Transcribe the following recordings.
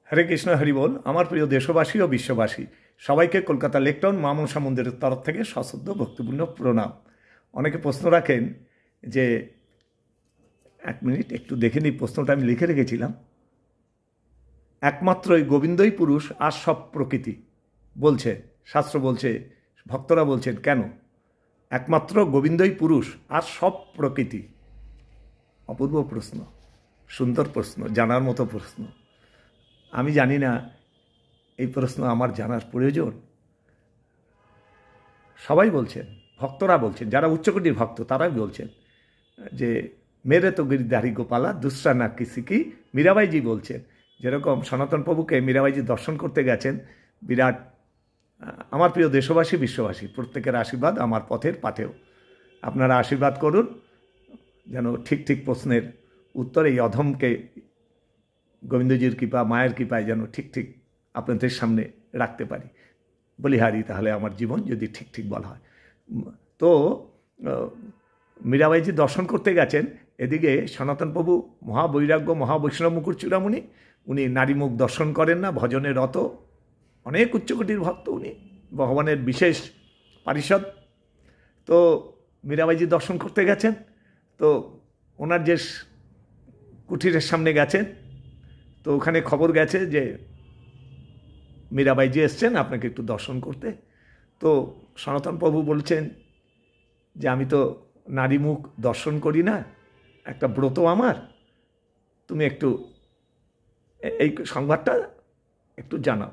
হরে কৃষ্ণ হরি বল। আমার প্রিয় দেশবাসী ও বিশ্ববাসী সবাইকে কলকাতা লেকটাউন মা মনসা মন্দিরের তরফ থেকে সশ্রদ্ধ ভক্তিপূর্ণ প্রণাম। অনেকে প্রশ্ন রাখেন যে, এক মিনিট একটু দেখে নিই, প্রশ্নটা আমি লিখে রেখেছিলাম। একমাত্রই গোবিন্দই পুরুষ আর সব প্রকৃতি বলছে, শাস্ত্র বলছে, ভক্তরা বলছেন। কেন একমাত্র গোবিন্দই পুরুষ আর সব প্রকৃতি? অপূর্ব প্রশ্ন, সুন্দর প্রশ্ন, জানার মতো প্রশ্ন। আমি জানি না এই প্রশ্ন আমার জানার প্রয়োজন। সবাই বলছেন, ভক্তরা বলছেন, যারা উচ্চকোটির ভক্ত তারাই বলছেন যে মেরে তো গিরিধারী গোপালা দুসরা না কিসি কি। মীরাবাইজি বলছেন, যেরকম সনাতন প্রভুকে মীরাবাইজি দর্শন করতে গেছেন, বিরাট। আমার প্রিয় দেশবাসী বিশ্ববাসী প্রত্যেকের আশীর্বাদ আমার পথের পাথেও। আপনারা আশীর্বাদ করুন যেন ঠিক ঠিক প্রশ্নের উত্তর এই অধমকে গোবিন্দজির কৃপা, মায়ের কৃপায় যেন ঠিক ঠিক আপনাদের সামনে রাখতে পারি। বলিহারি তাহলে আমার জীবন, যদি ঠিক ঠিক বলা হয়। তো মীরাবাইজি দর্শন করতে গেছেন, এদিকে সনাতন প্রভু মহাবৈরাগ্য মহাবৈষ্ণব মুকুর চূড়ামণি, উনি নারী মুখ দর্শন করেন না, ভজনের রত, অনেক উচ্চকোটির ভক্ত উনি, ভগবানের বিশেষ পারিষদ। তো মীরাবাইজি দর্শন করতে গেছেন, তো ওনার যে কুঠিরের সামনে গেছেন, তো ওখানে খবর গেছে যে মীরাবাইজি এসছেন আপনাকে একটু দর্শন করতে। তো সনাতন প্রভু বলছেন যে আমি তো নারী মুখ দর্শন করি না, একটা ব্রত আমার, তুমি একটু এই সংবাদটা একটু জানাও।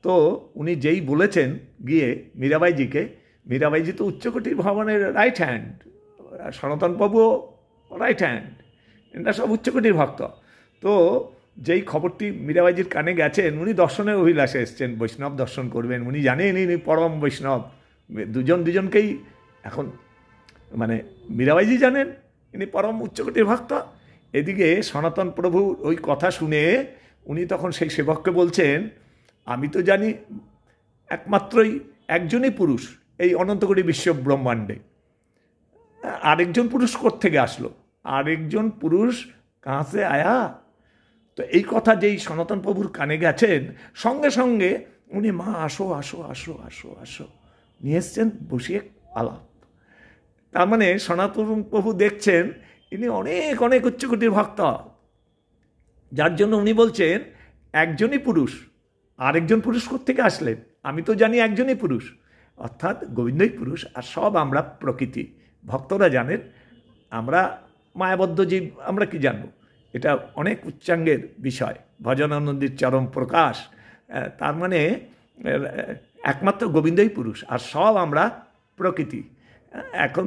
তো উনি যেই বলেছেন গিয়ে মীরাবাইজিকে, মীরাবাইজি তো উচ্চকোটির ভগবানের রাইট হ্যান্ড, সনাতন প্রভুও রাইট হ্যান্ড, এটা সব উচ্চকোটির ভক্ত। তো যেই খবরটি মীরাবাইজির কানে গেছেন, উনি দর্শনের অভিলাষে এসছেন, বৈষ্ণব দর্শন করবেন, উনি জানেন ইনি পরম বৈষ্ণব। দুজনকেই এখন মানে মীরাবাইজি জানেন ইনি পরম উচ্চকোটির ভক্ত। এদিকে সনাতন প্রভু ওই কথা শুনে উনি তখন সেই সেবককে বলছেন, আমি তো জানি একমাত্রই একজনই পুরুষ এই অনন্তকোটি বিশ্ব ব্রহ্মাণ্ডে, আরেকজন পুরুষ কোত্থেকে আসলো, আরেকজন পুরুষ কাছে আয়া। তো এই কথা যেই সনাতন প্রভুর কানে গেছেন, সঙ্গে সঙ্গে উনি মা আসো আসো আসো আসো আসো নিয়ে এসছেন, বসিয়ে আলাপ। তার মানে সনাতন প্রভু দেখছেন ইনি অনেক অনেক উচ্চকোটির ভক্ত, যার জন্য উনি বলছেন একজনই পুরুষ, আরেকজন পুরুষ কোত্থেকে আসলেন, আমি তো জানি একজনই পুরুষ, অর্থাৎ গোবিন্দই পুরুষ আর সব আমরা প্রকৃতি। ভক্তরা জানেন আমরা মায়াবদ্ধ জীব, আমরা কি জানবো, এটা অনেক উচ্চাঙ্গের বিষয়, ভজনানন্দের চরম প্রকাশ। তার মানে একমাত্র গোবিন্দই পুরুষ আর সব আমরা প্রকৃতি। এখন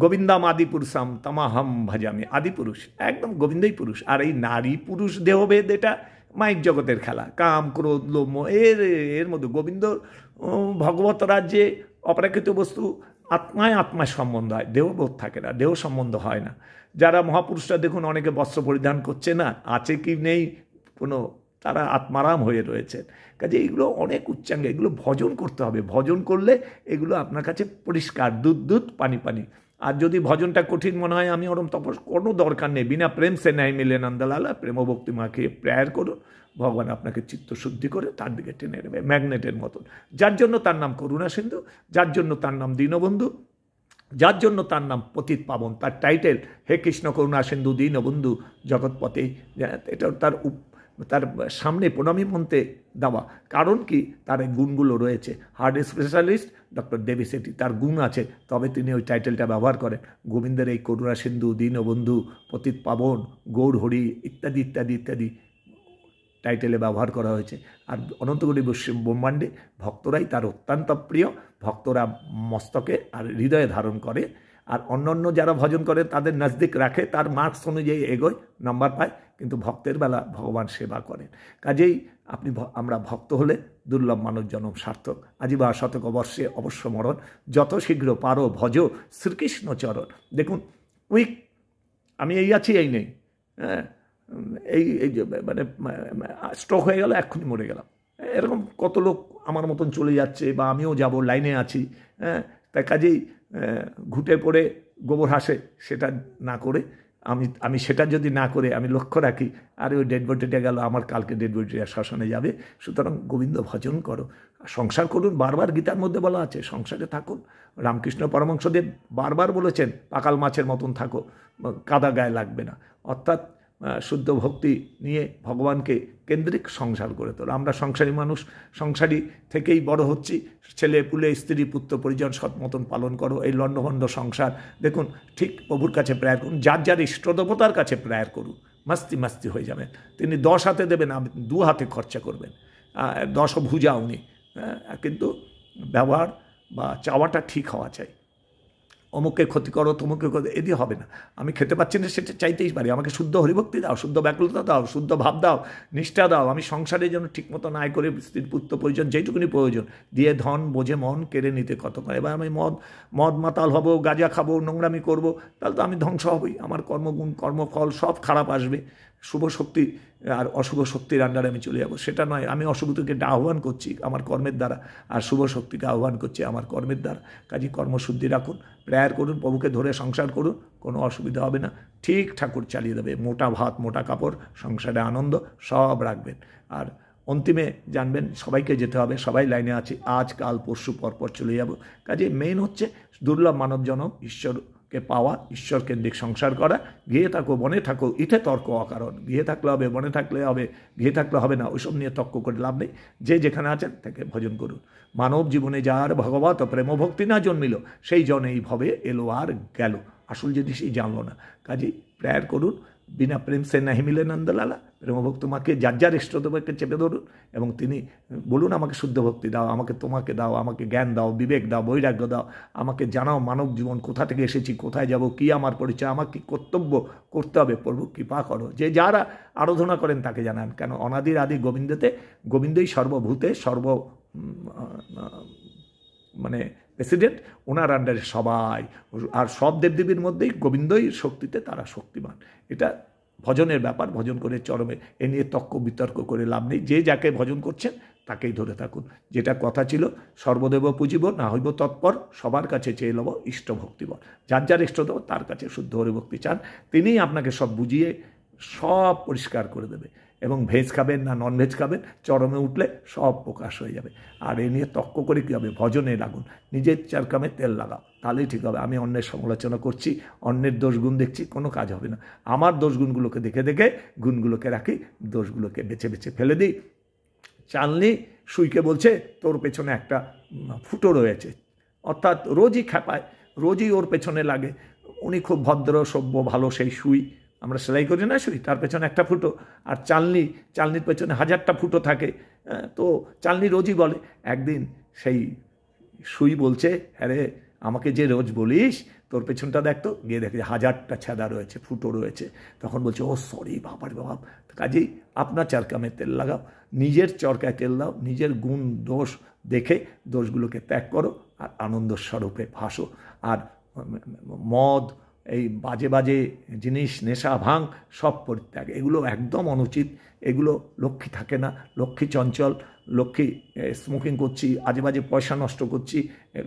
গোবিন্দাম আদি পুরুষাম তমাহম ভজামি, আদি পুরুষ একদম গোবিন্দই পুরুষ। আর এই নারী পুরুষ দেহভেদ এটা মাইক জগতের খেলা, কাম ক্রোধ লোভ এর মধ্যে গোবিন্দ ভগবত রাজ্যে অপ্রাকৃত বস্তু আত্মায় আত্মায় সম্বন্ধ হয়, দেহবোধ থাকে না, দেহ সম্বন্ধ হয় না। যারা মহাপুরুষরা দেখুন অনেকে বস্ত্র পরিধান করছে না, আছে কি নেই কোনো, তারা আত্মারাম হয়ে রয়েছেন। কাজে এগুলো অনেক উচ্চাঙ্গে, এগুলো ভজন করতে হবে। ভজন করলে এগুলো আপনার কাছে পরিষ্কার, দুধ দুধ পানি পানি। আর যদি ভজনটা কঠিন মনে হয়, আমি ওরম তপস, কোনো দরকার নেই, বিনা প্রেম সে ন্যায় মিলে নন্দলালা, প্রেম ভক্তি মাকে প্রেয়ার করুন, ভগবান আপনাকে চিত্তশুদ্ধি করে তার দিকে টেনে নেবে ম্যাগনেটের মতন। যার জন্য তার নাম করুণা সিন্ধু, যার জন্য তার নাম দীনবন্ধু, যার জন্য তার নাম পতিত পাবন, তার টাইটেল হে কৃষ্ণ করুণা সিন্ধু দীনবন্ধু জগৎপতে। এটা তার সামনে প্রণামী মন্ত্রে দেওয়া, কারণ কি তার এই গুণগুলো রয়েছে। হার্ট স্পেশালিস্ট ডক্টর দেবী সেটি, তার গুণ আছে, তবে তিনি ওই টাইটেলটা ব্যবহার করেন। গোবিন্দের এই করুণা সিন্ধু, দীনবন্ধু, পতিত পাবন, গৌর হরি ইত্যাদি ইত্যাদি ইত্যাদি টাইটেলে ব্যবহার করা হয়েছে। আর অনন্তকোটি ব্রহ্মাণ্ডে ভক্তরাই তার অত্যন্ত প্রিয়, ভক্তরা মস্তকে আর হৃদয়ে ধারণ করে। আর অন্য যারা ভজন করে তাদের নজদিক রাখে, তার মার্কস অনুযায়ী এগোয়, নাম্বার পায়, কিন্তু ভক্তের বেলা ভগবান সেবা করেন। কাজেই আমরা ভক্ত হলে দুর্লভ মানব জন্ম সার্থক। আজিবা শতক বর্ষে অবশ্য মরণ, যত শীঘ্র পারো ভজ শ্রীকৃষ্ণ চরণ। দেখুন উইক, আমি এই আছি এই নেই, হ্যাঁ, এই মানে স্ট্রোক হয়ে গেল, এক্ষুনি মরে গেলাম, এরকম কত লোক আমার মতন চলে যাচ্ছে, বা আমিও যাব, লাইনে আছি। হ্যাঁ, তাই কাজেই ঘুটে পড়ে গোবর হাসে সেটা না করে আমি সেটা যদি না করে আমি লক্ষ্য রাখি, আরে ওই ডেড বডিটা গেল, আমার কালকে ডেড বডিটা শ্মশানে যাবে। সুতরাং গোবিন্দ ভজন করো, সংসার করুন। বারবার গীতার মধ্যে বলা আছে সংসারে থাকুন। রামকৃষ্ণ পরমহংসদেব বারবার বলেছেন পাকাল মাছের মতন থাকো, কাদা গায়ে লাগবে না। অর্থাৎ শুদ্ধ ভক্তি নিয়ে ভগবানকে কেন্দ্রিক সংসার করে তোলো। আমরা সংসারী মানুষ, সংসারী থেকেই বড় হচ্ছি। ছেলে পুলে স্ত্রী পুত্র পরিজন সৎ মতন পালন করো। এই লণ্ডভণ্ড সংসার দেখুন, ঠিক প্রভুর কাছে প্রেয়ার করুন, যার যার ইষ্টদেবতার কাছে প্রেয়ার করুন, মাস্তি মাস্তি হয়ে যাবেন। তিনি 10 হাতে দেবেন, আপনি 2 হাতে খরচা করবেন, 10 ভুজা উনি। কিন্তু ব্যবহার বা চাওয়াটা ঠিক হওয়া চাই। অমুককে ক্ষতি করো, তমুককে ক্ষতি, এদি হবে না। আমি খেতে পাচ্ছি না সেটা চাইতেই পারি, আমাকে শুদ্ধ হরিভক্তি দাও, শুদ্ধ ব্যাকুলতা দাও, শুদ্ধ ভাব দাও, নিষ্ঠা দাও। আমি সংসারে যেন ঠিকমতো না করে স্ত্রী পুত্র প্রয়োজন যেইটুকুনি প্রয়োজন দিয়ে ধন বোঝে মন কেড়ে নিতে কত করে। এবার আমি মদ মাতাল হব, গাঁজা খাবো, নোংরামি করব, তাহলে তো আমি ধ্বংস হবই। আমার কর্মগুণ কর্মফল সব খারাপ আসবে। শুভ শক্তি আর অশুভ শক্তির আন্ডারে আমি চলে যাব, সেটা নয়। আমি অশুভকে আহ্বান করছি আমার কর্মের দ্বারা, আর শুভ শক্তিকে আহ্বান করছি আমার কর্মের দ্বারা। কাজে কর্মশুদ্ধি রাখুন, প্রেয়ার করুন, প্রভুকে ধরে সংসার করুন, কোনো অসুবিধা হবে না। ঠিক ঠাকুর চালিয়ে দেবে। মোটা ভাত মোটা কাপড়, সংসারে আনন্দ সব রাখবেন। আর অন্তিমে জানবেন সবাইকে যেতে হবে, সবাই লাইনে আছে, আজ কাল পরশু পরপর চলে যাব। কাজে মেইন হচ্ছে দুর্লভ মানবজনক ঈশ্বরকে পাওয়া, ঈশ্বর কেন্দ্রিক সংসার করা। গিয়ে থাকো বনে থাকো ইথে তর্ক অকারণ। গিয়ে থাকলে হবে, বনে থাকলে হবে, গিয়ে থাকলে হবে না, ওইসব নিয়ে তর্ক করে লাভ নেই। যে যেখানে আছেন তাকে ভজন করুন। মানব জীবনে যার ভগবত প্রেম ভক্তি না জন্মিল, সেই জন এই ভবে এলো আর গেল। আসল জিনিসই জানলো না। কাজেই প্রেয়ার করুন। বিনা প্রেম সে নাহি মিলে নন্দলালা। প্রেমভক্ত মাকে যার যার ইষ্টদেবকে চেপে ধরুন এবং তিনি বলুন আমাকে শুদ্ধ ভক্তি দাও, আমাকে তোমাকে দাও, আমাকে জ্ঞান দাও, বিবেক দাও, বৈরাগ্য দাও, আমাকে জানাও মানব জীবন কোথা থেকে এসেছি, কোথায় যাব, কি আমার পরিচয়, আমার কী কর্তব্য করতে হবে, প্রভু কৃপা করো। যে যারা আরাধনা করেন তাকে জানান, কেন অনাদির আদি গোবিন্দই সর্বভূতে মানে প্রেসিডেন্ট, ওনার আন্ডারে সবাই। আর সব দেবদেবীর মধ্যেই গোবিন্দই শক্তিতে তারা শক্তিমান। এটা ভজনের ব্যাপার। ভজন করে চরমে এ নিয়ে তর্ক বিতর্ক করে লাভ নেই। যে যাকে ভজন করছেন তাকেই ধরে থাকুন। যেটা কথা ছিল, সর্বদেব পুজিব না হইব তৎপর, সবার কাছে চেয়ে লব ইষ্ট ভক্তিবর। যার যার ইষ্টদেব তার কাছে শুদ্ধ হরিভক্তি চান, তিনিই আপনাকে সব বুঝিয়ে সব পরিষ্কার করে দেবে। এবং ভেজ খাবেন না নন ভেজ খাবেন, চরমে উঠলে সব প্রকাশ হয়ে যাবে। আর এ নিয়ে তর্ক করে কী হবে? ভজনে লাগুন, নিজের চারকামে তেল লাগাও, তাহলেই ঠিক হবে। আমি অন্যের সমালোচনা করছি, অন্যের দোষগুণ দেখছি, কোনো কাজ হবে না। আমার দোষগুণগুলোকে দেখে দেখে গুণগুলোকে রাখি, দোষগুলোকে বেছে বেছে ফেলে দিই। চালনি সুইকে বলছে তোর পেছনে একটা ফুটো রয়েছে, অর্থাৎ রোজই খেপায়, রোজই ওর পেছনে লাগে। উনি খুব ভদ্র সভ্য ভালো, সেই সুই আমরা সেলাই করি না সুই, তার পেছনে একটা ফুটো। আর চালনির পেছনে 1000টা ফুটো থাকে। তো চালনি রোজই বলে। একদিন সেই সুই বলছে, হ্যাঁ রে, আমাকে যে রোজ বলিস তোর পেছনটা দেখতো, গিয়ে দেখে 1000টা ছেঁদা রয়েছে, ফুটো রয়েছে। তখন বলছে ও সরি বাবার বাপ। কাজেই আপনার চারকামে তেল লাগাও, নিজের চরকায় তেল দাও, নিজের গুণ দোষ দেখে দোষগুলোকে ত্যাগ করো আর আনন্দ স্বরূপে ভাসো। আর মদ, এই বাজে বাজে জিনিস, নেশা ভাঙ সব পরিত্যাগ, এগুলো একদম অনুচিত। এগুলো লক্ষ্মী থাকে না, লক্ষ্মী চঞ্চল, লক্ষ্মী স্মোকিং করছি, আজে বাজে পয়সা নষ্ট করছি।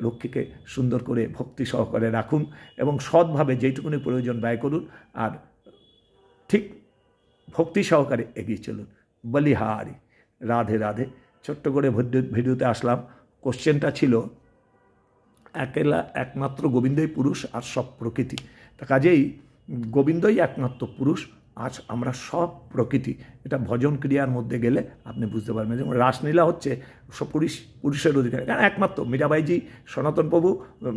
লক্ষ্মীকে সুন্দর করে ভক্তি সহকারে রাখুন এবং সৎভাবে যেইটুকুনি প্রয়োজন ব্যয় করুন, আর ঠিক ভক্তি সহকারে এগিয়ে চলুন। বলিহারি, রাধে রাধে। ছোট্ট করে ভিডিওতে আসলাম। কোশ্চেনটা ছিল একমাত্র গোবিন্দই পুরুষ আর সব প্রকৃতি। তা কাজেই গোবিন্দই একমাত্র পুরুষ, আজ আমরা সব প্রকৃতি। এটা ভজন ক্রিয়ার মধ্যে গেলে আপনি বুঝতে পারবেন। যেমন রাসলীলা হচ্ছে পুরুষের অধিকার, কারণ একমাত্র মীরাবাইজি সনাতন প্রভু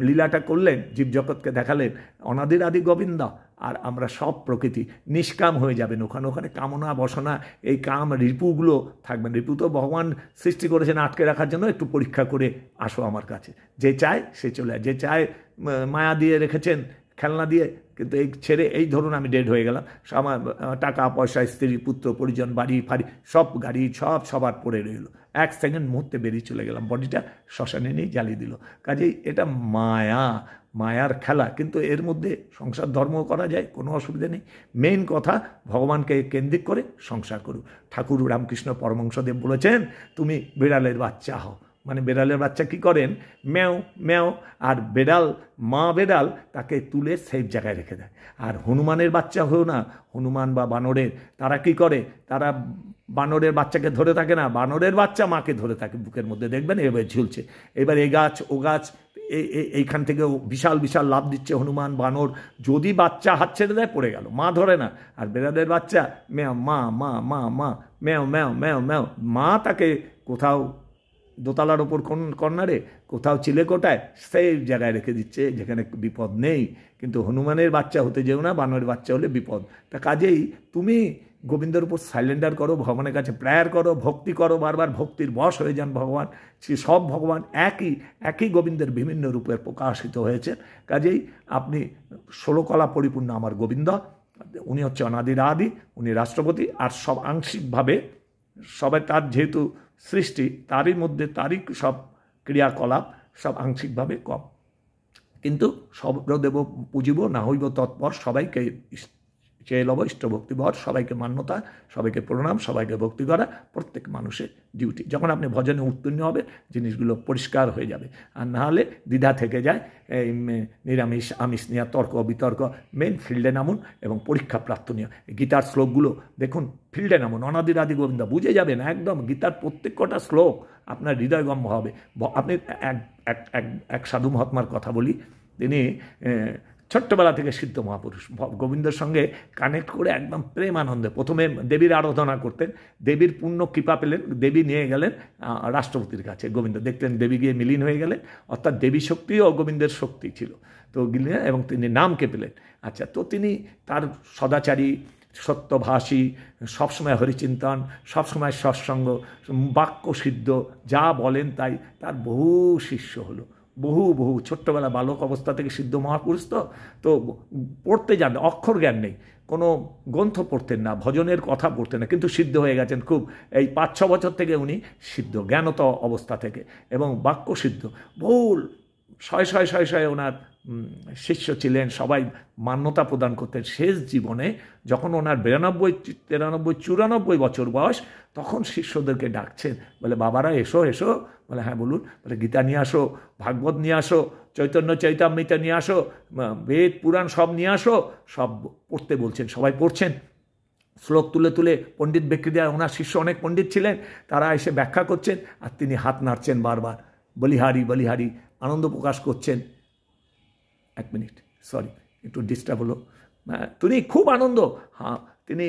লীলাটা করলেন, জীবজগৎকে দেখালেন অনাদির আদি গোবিন্দ, আর আমরা সব প্রকৃতি। নিষ্কাম হয়ে যাবেন ওখানে কামনা বাসনা, এই কাম রিপুগুলো থাকবেন। রিপু তো ভগবান সৃষ্টি করেছেন আটকে রাখার জন্য। একটু পরীক্ষা করে আসো আমার কাছে। যে চায় সে চলে যায়, যে চায় মায়া দিয়ে রেখেছেন খেলনা দিয়ে, কিন্তু এই ছেড়ে এই ধরুন আমি ডেড হয়ে গেলাম, আমার টাকা পয়সা স্ত্রী পুত্র পরিজন বাড়ি ফাড়ি সব গাড়ি সব সবার পড়ে রইল, 1 সেকেন্ড মুহূর্তে বেরিয়ে চলে গেলাম, বডিটা শ্মশানে নিয়ে জ্বালিয়ে দিল। কাজেই এটা মায়ার খেলা। কিন্তু এর মধ্যে সংসার ধর্ম করা যায়, কোনো অসুবিধা নেই। মেইন কথা ভগবানকে কেন্দ্রিক করে সংসার করুন। ঠাকুর রামকৃষ্ণ পরমহংসদেব বলেছেন, তুমি বিড়ালের বাচ্চা হও, মানে বেড়ালের বাচ্চা কি করেন, ম্যাও ম্যাও, আর বেড়াল মা বেড়াল তাকে তুলে সেফ জায়গায় রেখে দেয়। আর হনুমানের বাচ্চা হয়েও না, হনুমান বা বানরের, তারা কি করে, তারা বানরের বাচ্চাকে ধরে থাকে না, বানরের বাচ্চা মাকে ধরে থাকে বুকের মধ্যে, দেখবেন এবার ঝুলছে, এবার এ গাছ ও গাছ, এইখান থেকে বিশাল বিশাল লাভ দিচ্ছে হনুমান বানর, যদি বাচ্চা হাত ছেড়ে দেয় পড়ে গেল, মা ধরে না। আর বেড়ালের বাচ্চা ম্যাও মা মা মা মা, ম্যাও ম্যাও ম্যাও ম্যাও, মা তাকে কোথাও দোতলার ওপর কর্নারে, কোথাও চিলেকোটায়, সেই জায়গায় রেখে দিচ্ছে যেখানে বিপদ নেই। কিন্তু হনুমানের বাচ্চা হতে যেও না, বানরের বাচ্চা হলে বিপদ। তা কাজেই তুমি গোবিন্দের উপর সাইলেন্ডার করো, ভগবানের কাছে প্রেয়ার করো, ভক্তি করো, বারবার ভক্তির বশ হয়ে যান ভগবান। সে সব ভগবান একই গোবিন্দের বিভিন্ন রূপে প্রকাশিত হয়েছে। কাজেই আপনি 16 কলা পরিপূর্ণ আমার গোবিন্দ, উনি হচ্ছে অনাদির আদি, উনি রাষ্ট্রপতি, আর সব আংশিকভাবে সবাই তার যেহেতু সৃষ্টি, তারই মধ্যে তারই সব ক্রিয়াকলাপ সব আংশিকভাবে কম, কিন্তু সর্বদেব পুজিব না হইব তৎপর, সবাইকে চেয়ে লব ইষ্টভক্তিবর, সবাইকে মান্যতা, সবাইকে প্রণাম, সবাইকে ভক্তি করা প্রত্যেক মানুষের ডিউটি। যখন আপনি ভজনে উত্তীর্ণ হবে জিনিসগুলো পরিষ্কার হয়ে যাবে, আর না হলে দ্বিধা থেকে যায়। এই নিরামিষ আমিষ নিয়ে তর্ক বিতর্ক, মেন ফিল্ডে নামুন এবং পরীক্ষা প্রার্থনীয় গীতার শ্লোকগুলো দেখুন, ফিল্ডে নামুন, অনাদির আদি গোবিন্দ বুঝে যাবেন একদম। গীতার প্রত্যেক কটা শ্লোক আপনার হৃদয়গম্য হবে। আপনি এক সাধু মহাত্মার কথা বলি, তিনি ছোট্টবেলা থেকে সিদ্ধ মহাপুরুষ, গোবিন্দের সঙ্গে কানেক্ট করে একদম প্রেম আনন্দে প্রথমে দেবীর আরাধনা করতেন, দেবীর পূর্ণ কৃপা পেলেন, দেবী নিয়ে গেলেন রাষ্ট্রপতির কাছে, গোবিন্দ দেখলেন দেবী গিয়ে মিলিন হয়ে গেলেন, অর্থাৎ দেবী শক্তিও গোবিন্দের শক্তি ছিল, তো গেলেন এবং তিনি নামকে পেলেন। আচ্ছা, তো তিনি তার সদাচারী, সত্যভাষী, সবসময় হরিচিন্তন, সবসময় সৎসঙ্গ, বাক্য সিদ্ধ, যা বলেন তাই, তার বহু শিষ্য হলো, বহু ছোট্টবেলা বালক অবস্থা থেকে সিদ্ধ মহাপুরুষ, তো পড়তে জান, অক্ষর জ্ঞান নেই, কোনো গ্রন্থ পড়তেন না, ভজনের কথা পড়তেন না, কিন্তু সিদ্ধ হয়ে গেছেন খুব, এই 5-6 বছর থেকে উনি সিদ্ধ, জ্ঞানত অবস্থা থেকে, এবং বাক্য সিদ্ধ, বহু শয়ে ওনার শিষ্য ছিলেন, সবাই মান্যতা প্রদান করতেন। শেষ জীবনে যখন ওনার 92, 93, 94 বছর বয়স, তখন শিষ্যদেরকে ডাকছেন, বলে বাবারা এসো এসো, বলে হ্যাঁ বলুন, বলে গীতা নিয়ে আসো, ভাগবত নিয়ে আসো, চৈতন্য চৈতামৃত নিয়ে আসো, বেদ পুরাণ সব নিয়ে আসো, সব পড়তে বলছেন, সবাই পড়ছেন, শ্লোক তুলে তুলে পণ্ডিত ব্যক্তিরা, ওনার শিষ্য অনেক পণ্ডিত ছিলেন, তারা এসে ব্যাখ্যা করছেন, আর তিনি হাত নাড়ছেন বারবার, বলিহারি বলিহারি, আনন্দ প্রকাশ করছেন। এক মিনিট, সরি, একটু ডিস্টার্ব হলো, তিনি খুব আনন্দ, তিনি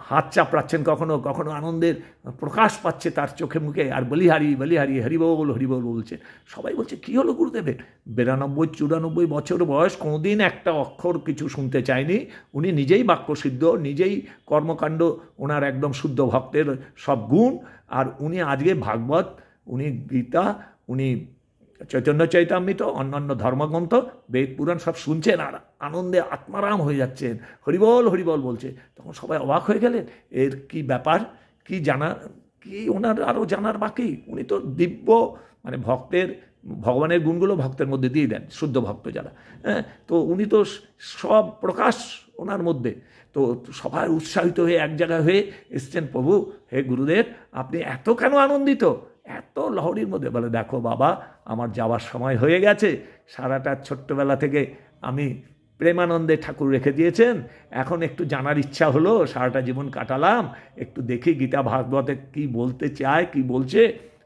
হাত চাপড়াচ্ছেন, কখনো কখনো আনন্দের প্রকাশ পাচ্ছে তার চোখে মুখে, আর বলিহারি বলিহারি, হরিবোল হরিবোল বলছেন। সবাই বলছে কী হলো গুরুদেবের, 92-94 বছর বয়স, কোনোদিন একটা অক্ষর কিছু শুনতে চায়নি, উনি নিজেই বাক্যসিদ্ধ, নিজেই কর্মকাণ্ড, ওনার একদম শুদ্ধ ভক্তের সব গুণ, আর উনি আজকে ভাগবত, উনি গীতা, উনি চৈতন্য চৈতামৃত, অন্যান্য ধর্মগ্রন্থ, বেদ পুরাণ সব শুনছেন, আর আনন্দে আত্মারাম হয়ে যাচ্ছেন, হরিবল হরিবল বলছে। তখন সবাই অবাক হয়ে গেলেন, এর কি ব্যাপার, কি জানা, কি ওনার আরও জানার বাকি। উনি তো দিব্য, মানে ভগবানের গুণগুলো ভক্তের মধ্যে দিয়ে দেন, শুদ্ধ ভক্ত যারা, হ্যাঁ, তো উনি তো সব প্রকাশ ওনার মধ্যে। তো সবাই উৎসাহিত হয়ে এক জায়গায় হয়ে এসছেন, প্রভু হে গুরুদেব, আপনি এত কেন আনন্দিত, এত লহরীর মধ্যে? বলে দেখো বাবা, আমার যাওয়ার সময় হয়ে গেছে, সারাটা ছোট্টবেলা থেকে আমি প্রেমানন্দে ঠাকুর রেখে দিয়েছেন, এখন একটু জানার ইচ্ছা হলো, সারাটা জীবন কাটালাম, একটু দেখি গীতা ভাগবতে কি বলতে চায়, কি বলছে।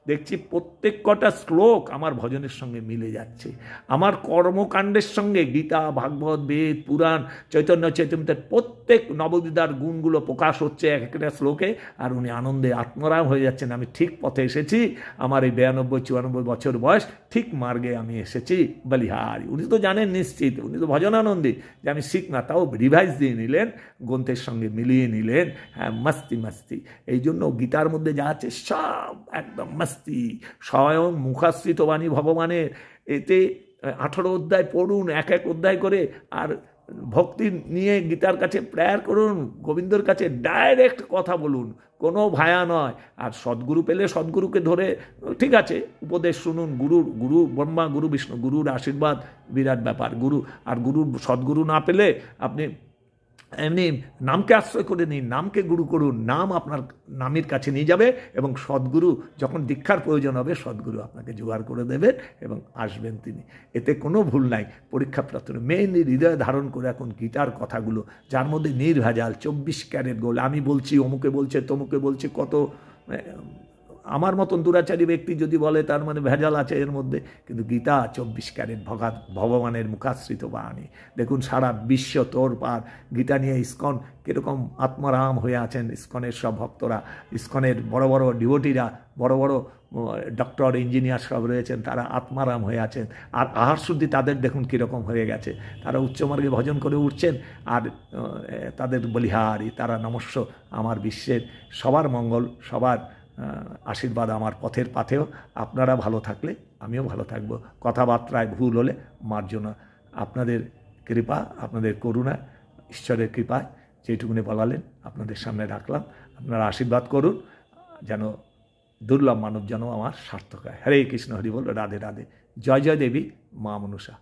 দেখছি প্রত্যেক কটা শ্লোক আমার ভজনের সঙ্গে মিলে যাচ্ছে, আমার কর্মকাণ্ডের সঙ্গে গীতা ভাগবত বেদ পুরাণ চৈতন্য চৈতন্যের প্রত্যেক নববিধার গুণগুলো প্রকাশ হচ্ছে এক একটা শ্লোকে, আর উনি আনন্দে আত্মরাম হয়ে যাচ্ছেন, আমি ঠিক পথে এসেছি, আমার এই 92-94 বছর বয়স, ঠিক মার্গে আমি এসেছি, বলিহারি। উনি তো জানেন নিশ্চিত, উনি তো ভজনানন্দী, যে আমি শিখ না, তাও রিভাইজ দিয়ে নিলেন, গ্রন্থের সঙ্গে মিলিয়ে নিলেন, হ্যাঁ, মাস্তি মাস্তি। এই জন্য গীতার মধ্যে যা আছে সব একদম মাস্তি, স্বয়ং মুখাশ্রিত বাণী ভগবানের। এতে 18 অধ্যায় পড়ুন, এক অধ্যায় করে, আর ভক্তি নিয়ে গীতার কাছে প্রেয়ার করুন, গোবিন্দর কাছে ডাইরেক্ট কথা বলুন, কোনো ভায়া নয়। আর সদ্গুরু পেলে সদ্গুরুকে ধরে, ঠিক আছে, উপদেশ শুনুন, গুরু ব্রহ্মা, গুরু বিষ্ণু, গুরুর আশীর্বাদ বিরাট ব্যাপার, গুরু। আর সদ্গুরু না পেলে আপনি এমনি নামকে আশ্রয় করে নিন, নামকে গুরু করুন, নাম আপনার নামের কাছে নিয়ে যাবে এবং সদ্গুরু যখন দীক্ষার প্রয়োজন হবে সদ্গুরু আপনাকে জোগাড় করে দেবেন এবং আসবেন তিনি। এতে কোনো ভুল নাই। পরীক্ষা প্রার্থনা মেইন হৃদয়ে ধারণ করে এখন গীতার কথাগুলো, যার মধ্যে নির্ভেজাল 24 ক্যারেট গোল্ড। আমি বলছি, অমুকে বলছে, তমুকে বলছে, কত আমার মতন দুরাচারী ব্যক্তি যদি বলে তার মানে ভেজাল আছে এর মধ্যে, কিন্তু গীতা 24 ক্যারেট ভগবানের মুখাশ্রিত বাণী। দেখুন সারা বিশ্ব তোড়পাড় গীতা নিয়ে ইস্কন কীরকম আত্মারাম হয়ে আছেন। ইস্কনের সব ভক্তরা, ইস্কনের বড় বড় ডিভোটিরা, বড় বড় ডক্টর ইঞ্জিনিয়ার সব রয়েছেন, তারা আত্মারাম হয়ে আছেন। আর আহার শুদ্ধি তাদের দেখুন কীরকম হয়ে গেছে, তারা উচ্চমার্গে ভজন করে উঠছেন। আর তাদের বলিহারি, তারা নমস্য। আমার বিশ্বের সবার মঙ্গল, সবার আশীর্বাদ আমার পথের পাথেও। আপনারা ভালো থাকলে আমিও ভালো থাকবো। কথাবার্তায় ভুল হলে মার্জনা। আপনাদের কৃপা, আপনাদের করুণা, ঈশ্বরের কৃপায় যেটুকুনি বলালেন আপনাদের সামনে রাখলাম। আপনারা আশীর্বাদ করুন যেন দুর্লভ মানব যেন আমার সার্থক হয়। হরে কৃষ্ণ, হরি বল, রাধে রাধে। জয় জয় দেবী মা মনসা।